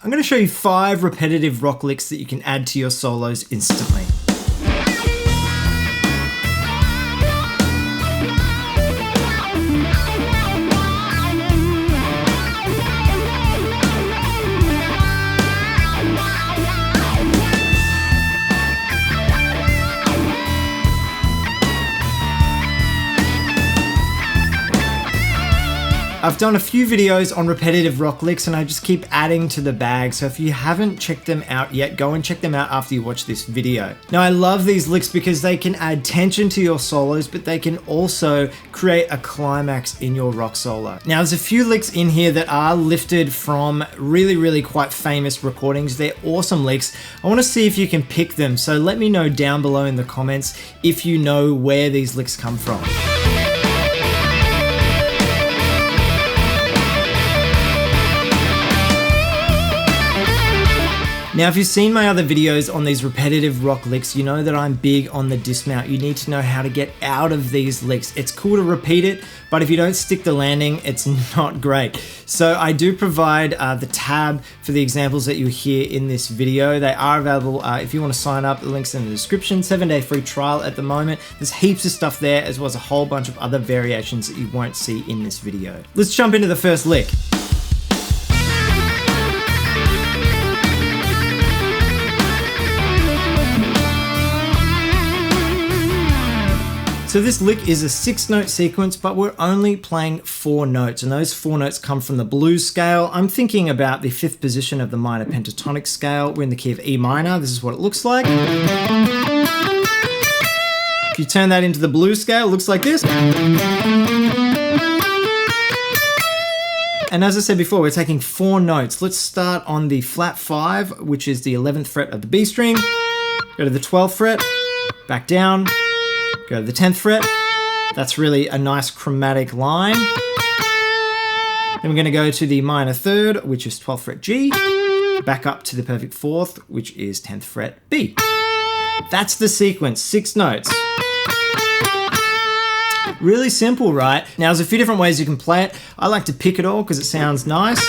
I'm going to show you 5 repetitive rock licks that you can add to your solos instantly. I've done a few videos on repetitive rock licks and I just keep adding to the bag, so if you haven't checked them out yet, go and check them out after you watch this video. Now I love these licks because they can add tension to your solos, but they can also create a climax in your rock solo. Now there's a few licks in here that are lifted from really quite famous recordings. They're awesome licks. I want to see if you can pick them, so let me know down below in the comments if you know where these licks come from. Now, if you've seen my other videos on these repetitive rock licks, you know that I'm big on the dismount. You need to know how to get out of these licks. It's cool to repeat it, but if you don't stick the landing, it's not great. So I do provide the tab for the examples that you hear in this video. They are available if you want to sign up. The link's in the description. 7-day free trial at the moment. There's heaps of stuff there, as well as a whole bunch of other variations that you won't see in this video. Let's jump into the first lick. So this lick is a 6-note sequence, but we're only playing 4 notes, and those 4 notes come from the blues scale. I'm thinking about the 5th position of the minor pentatonic scale. We're in the key of E minor. This is what it looks like. If you turn that into the blues scale, it looks like this. And as I said before, we're taking 4 notes. Let's start on the flat 5, which is the 11th fret of the B string. Go to the 12th fret, back down. Go to the 10th fret. That's really a nice chromatic line. Then we're going to go to the minor 3rd, which is 12th fret G. Back up to the perfect 4th, which is 10th fret B. That's the sequence, 6 notes. Really simple, right? Now there's a few different ways you can play it. I like to pick it all because it sounds nice.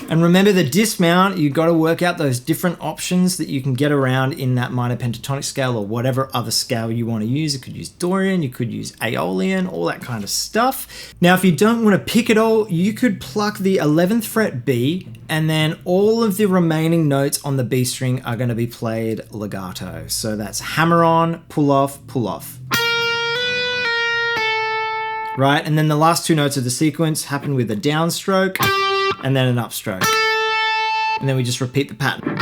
And remember the dismount, you've got to work out those different options that you can get around in that minor pentatonic scale or whatever other scale you want to use. You could use Dorian, you could use Aeolian, all that kind of stuff. Now, if you don't want to pick it all, you could pluck the 11th fret B, and then all of the remaining notes on the B string are going to be played legato. So that's hammer on, pull off, pull off. Right, and then the last 2 notes of the sequence happen with a downstroke and then an upstroke. And then we just repeat the pattern.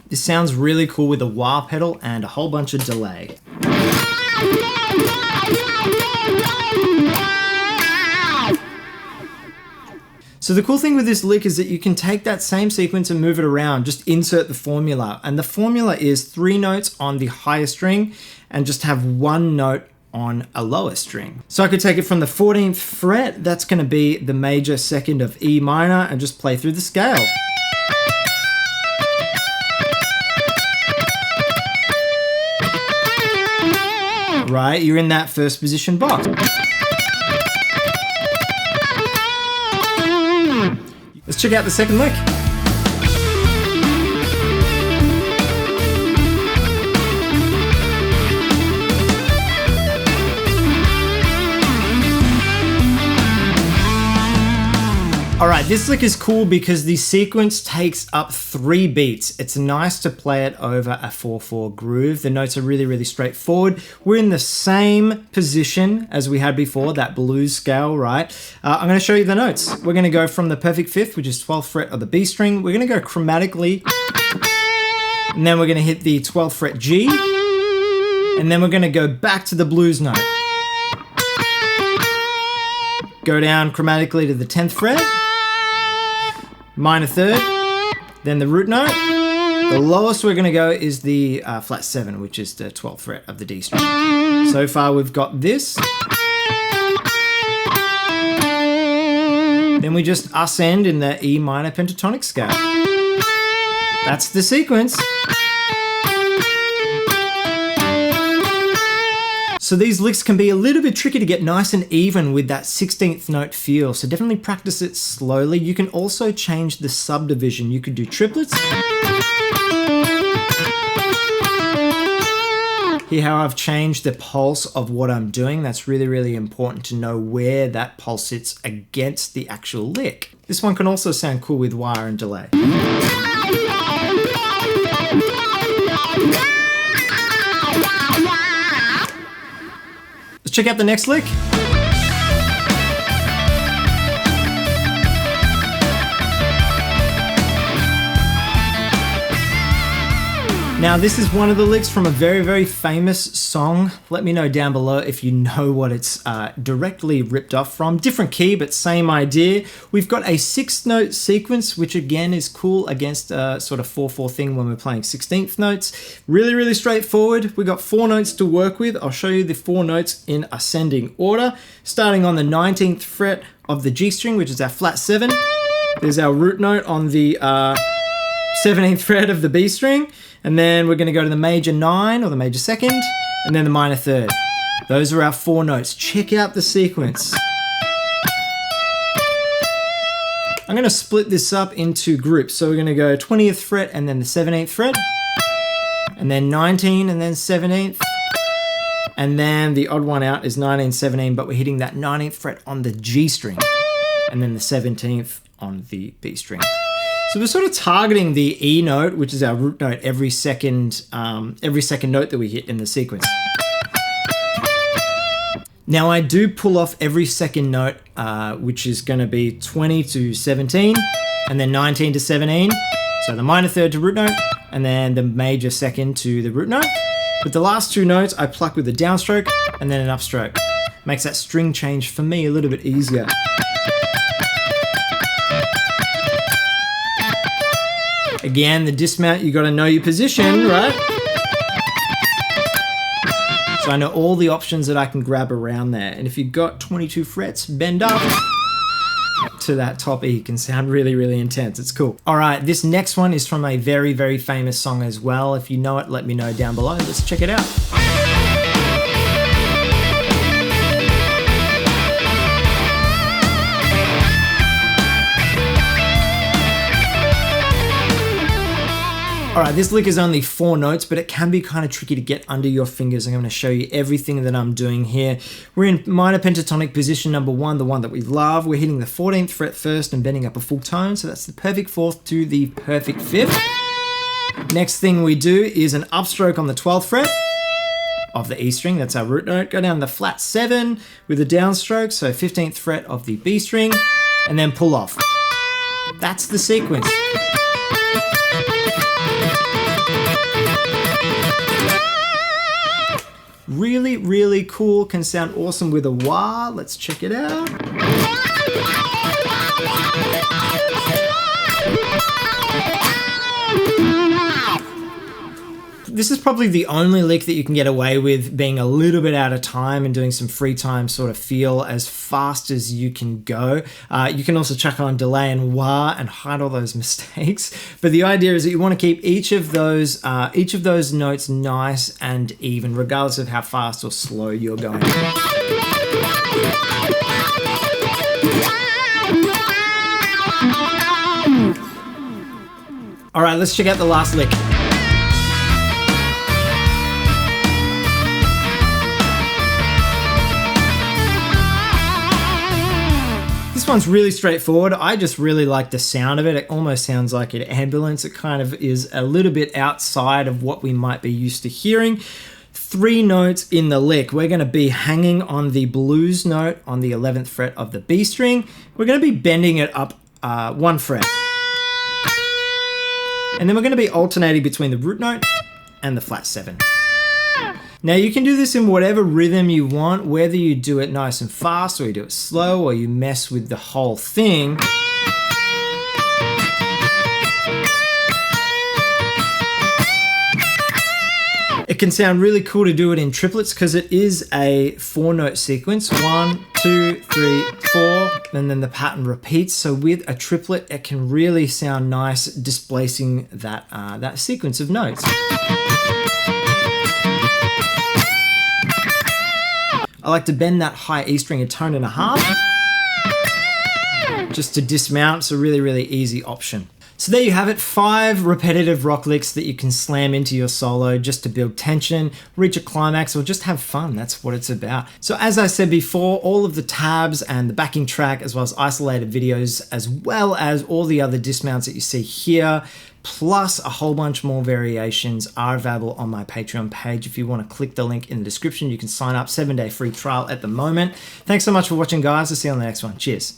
This sounds really cool with a wah pedal and a whole bunch of delay. So the cool thing with this lick is that you can take that same sequence and move it around, just insert the formula. And the formula is 3 notes on the higher string and just have 1 note on a lower string. So I could take it from the 14th fret, that's going to be the major 2nd of E minor, and just play through the scale. Right, you're in that 1st position box. Let's check out the 2nd lick. Alright, this lick is cool because the sequence takes up 3 beats. It's nice to play it over a 4/4 groove. The notes are really straightforward. We're in the same position as we had before, that blues scale, right? I'm going to show you the notes. We're going to go from the perfect 5th, which is 12th fret of the B string. We're going to go chromatically, and then we're going to hit the 12th fret G, and then we're going to go back to the blues note. Go down chromatically to the 10th fret, minor 3rd, then the root note. The lowest we're going to go is the flat 7, which is the 12th fret of the D string. So far we've got this. Then we just ascend in the E minor pentatonic scale. That's the sequence. So these licks can be a little bit tricky to get nice and even with that 16th note feel. So definitely practice it slowly. You can also change the subdivision. You could do triplets. Hear how I've changed the pulse of what I'm doing. That's really, really important to know where that pulse sits against the actual lick. This one can also sound cool with wire and delay. Let's check out the next lick. Now this is one of the licks from a very, very famous song. Let me know down below if you know what it's directly ripped off from. Different key, but same idea. We've got a 6-note sequence, which again is cool against a sort of 4/4 thing when we're playing 16th notes. Really, really straightforward. We've got 4 notes to work with. I'll show you the 4 notes in ascending order, starting on the 19th fret of the G string, which is our flat 7. There's our root note on the 17th fret of the B string. And then we're going to go to the major 9 or the major 2nd, and then the minor 3rd. Those are our 4 notes. Check out the sequence. I'm going to split this up into groups. So we're going to go 20th fret and then the 17th fret, and then 19 and then 17th. And then the odd one out is 19, 17, but we're hitting that 19th fret on the G string, and then the 17th on the B string. So we're sort of targeting the E note, which is our root note, every second note that we hit in the sequence. Now I do pull off every second note, which is going to be 20 to 17, and then 19 to 17. So the minor 3rd to root note, and then the major 2nd to the root note. But the last 2 notes I pluck with a downstroke and then an upstroke. Makes that string change for me a little bit easier. Again, the dismount, you got to know your position, right? So I know all the options that I can grab around there. And if you've got 22 frets, bend up to that top E. Can sound really, really intense. It's cool. All right, this next one is from a very, very famous song as well. If you know it, let me know down below. Let's check it out. All right, this lick is only 4 notes, but it can be kind of tricky to get under your fingers. I'm going to show you everything that I'm doing here. We're in minor pentatonic position number 1, the one that we love. We're hitting the 14th fret first and bending up a full tone. So that's the perfect 4th to the perfect 5th. Next thing we do is an upstroke on the 12th fret of the E string. That's our root note. Go down the flat 7 with a downstroke. So 15th fret of the B string, and then pull off. That's the sequence. Really, really cool. Can sound awesome with a wah. Let's check it out. This is probably the only lick that you can get away with being a little bit out of time and doing some free time sort of feel as fast as you can go. You can also chuck on delay and wah and hide all those mistakes. But the idea is that you want to keep each of those notes nice and even, regardless of how fast or slow you're going. All right, let's check out the last lick. This one's really straightforward. I just really like the sound of it. It almost sounds like an ambulance. It kind of is a little bit outside of what we might be used to hearing. 3 notes in the lick. We're going to be hanging on the blues note on the 11th fret of the B string. We're going to be bending it up 1 fret. And then we're going to be alternating between the root note and the flat 7. Now you can do this in whatever rhythm you want, whether you do it nice and fast or you do it slow or you mess with the whole thing. It can sound really cool to do it in triplets because it is a 4-note sequence. 1, 2, 3, 4, and then the pattern repeats. So with a triplet, it can really sound nice displacing that sequence of notes. I like to bend that high E string a tone and a half just to dismount. It's a really, really easy option. So there you have it, 5 repetitive rock licks that you can slam into your solo just to build tension, reach a climax, or just have fun. That's what it's about. So as I said before, all of the tabs and the backing track, as well as isolated videos, as well as all the other dismounts that you see here, plus a whole bunch more variations are available on my Patreon page. If you want to click the link in the description, you can sign up, 7-day free trial at the moment. Thanks so much for watching, guys. I'll see you on the next one. Cheers.